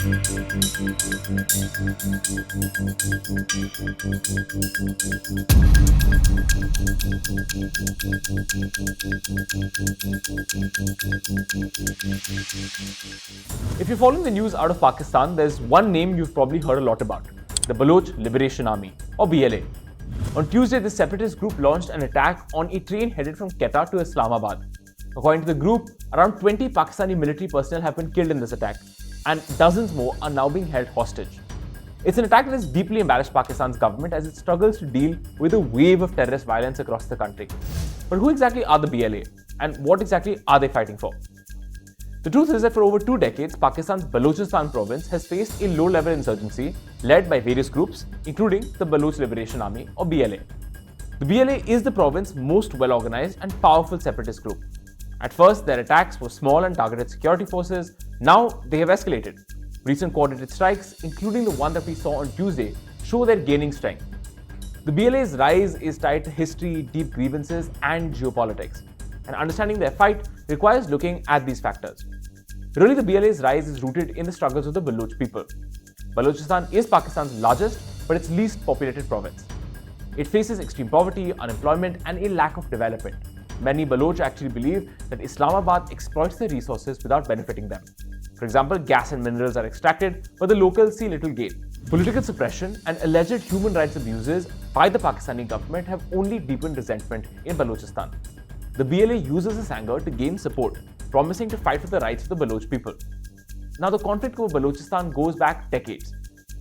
If you're following the news out of Pakistan, there's one name you've probably heard a lot about: the Baloch Liberation Army, or BLA. On Tuesday, this separatist group launched an attack on a train headed from Quetta to Islamabad. According to the group, around 20 Pakistani military personnel have been killed in this attack, and dozens more are now being held hostage. It's an attack that has deeply embarrassed Pakistan's government as it struggles to deal with a wave of terrorist violence across the country. But who exactly are the BLA, and what exactly are they fighting for? The truth is that for over 2 decades, Pakistan's Balochistan province has faced a low-level insurgency led by various groups, including the Baloch Liberation Army, or BLA. The BLA is the province's most well-organized and powerful separatist group. At first, their attacks were small and targeted security forces. Now, they have escalated. Recent coordinated strikes, including the one that we saw on Tuesday, show their gaining strength. The BLA's rise is tied to history, deep grievances, and geopolitics. And understanding their fight requires looking at these factors. Really, the BLA's rise is rooted in the struggles of the Baloch people. Balochistan is Pakistan's largest, but its least populated province. It faces extreme poverty, unemployment, and a lack of development. Many Baloch actually believe that Islamabad exploits their resources without benefiting them. For example, gas and minerals are extracted, but the locals see little gain. Political suppression and alleged human rights abuses by the Pakistani government have only deepened resentment in Balochistan. The BLA uses this anger to gain support, promising to fight for the rights of the Baloch people. Now, the conflict over Balochistan goes back decades.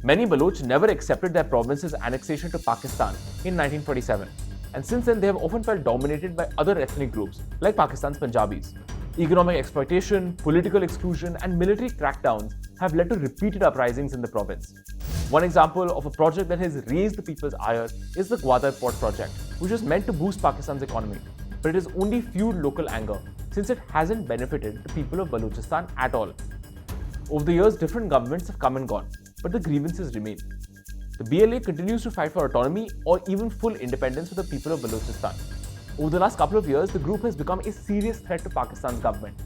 Many Baloch never accepted their province's annexation to Pakistan in 1947, and since then they have often felt dominated by other ethnic groups like Pakistan's Punjabis. Economic exploitation, political exclusion, and military crackdowns have led to repeated uprisings in the province. One example of a project that has raised the people's ire is the Quetta port project, which was meant to boost Pakistan's economy, but it has only fueled local anger since it hasn't benefited the people of Balochistan at all. Over the years, different governments have come and gone, but the grievances remain. The BLA continues to fight for autonomy or even full independence for the people of Balochistan. Over the last couple of years, the group has become a serious threat to Pakistan's government.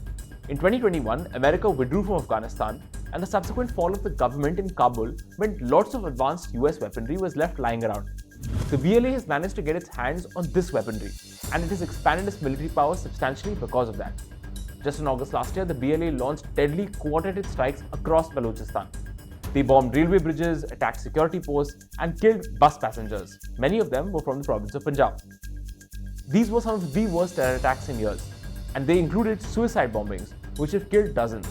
In 2021, America withdrew from Afghanistan, and the subsequent fall of the government in Kabul meant lots of advanced US weaponry was left lying around. The BLA has managed to get its hands on this weaponry, and it has expanded its military power substantially because of that. Just in August last year, the BLA launched deadly coordinated strikes across Balochistan. They bombed railway bridges, attacked security posts, and killed bus passengers. Many of them were from the province of Punjab. These were some of the worst terror attacks in years, and they included suicide bombings, which have killed dozens.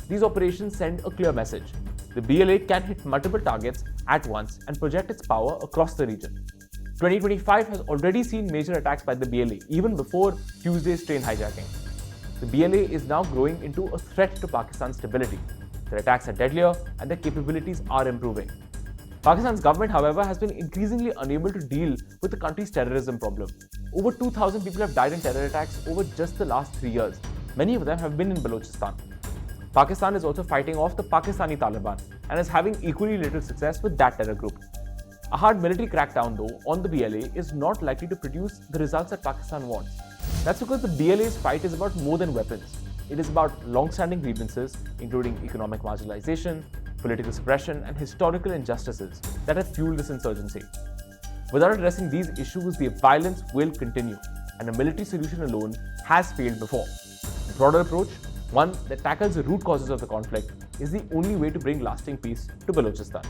These operations send a clear message. The BLA can hit multiple targets at once and project its power across the region. 2025 has already seen major attacks by the BLA, even before Tuesday's train hijacking. The BLA is now growing into a threat to Pakistan's stability. Their attacks are deadlier and their capabilities are improving. Pakistan's government, however, has been increasingly unable to deal with the country's terrorism problem. Over 2,000 people have died in terror attacks over just the last 3 years. Many of them have been in Balochistan. Pakistan is also fighting off the Pakistani Taliban and is having equally little success with that terror group. A hard military crackdown, though, on the BLA is not likely to produce the results that Pakistan wants. That's because the BLA's fight is about more than weapons. It is about long-standing grievances, including economic marginalization, political suppression, and historical injustices that have fueled this insurgency. Without addressing these issues, the violence will continue, and a military solution alone has failed before. A broader approach, one that tackles the root causes of the conflict, is the only way to bring lasting peace to Balochistan.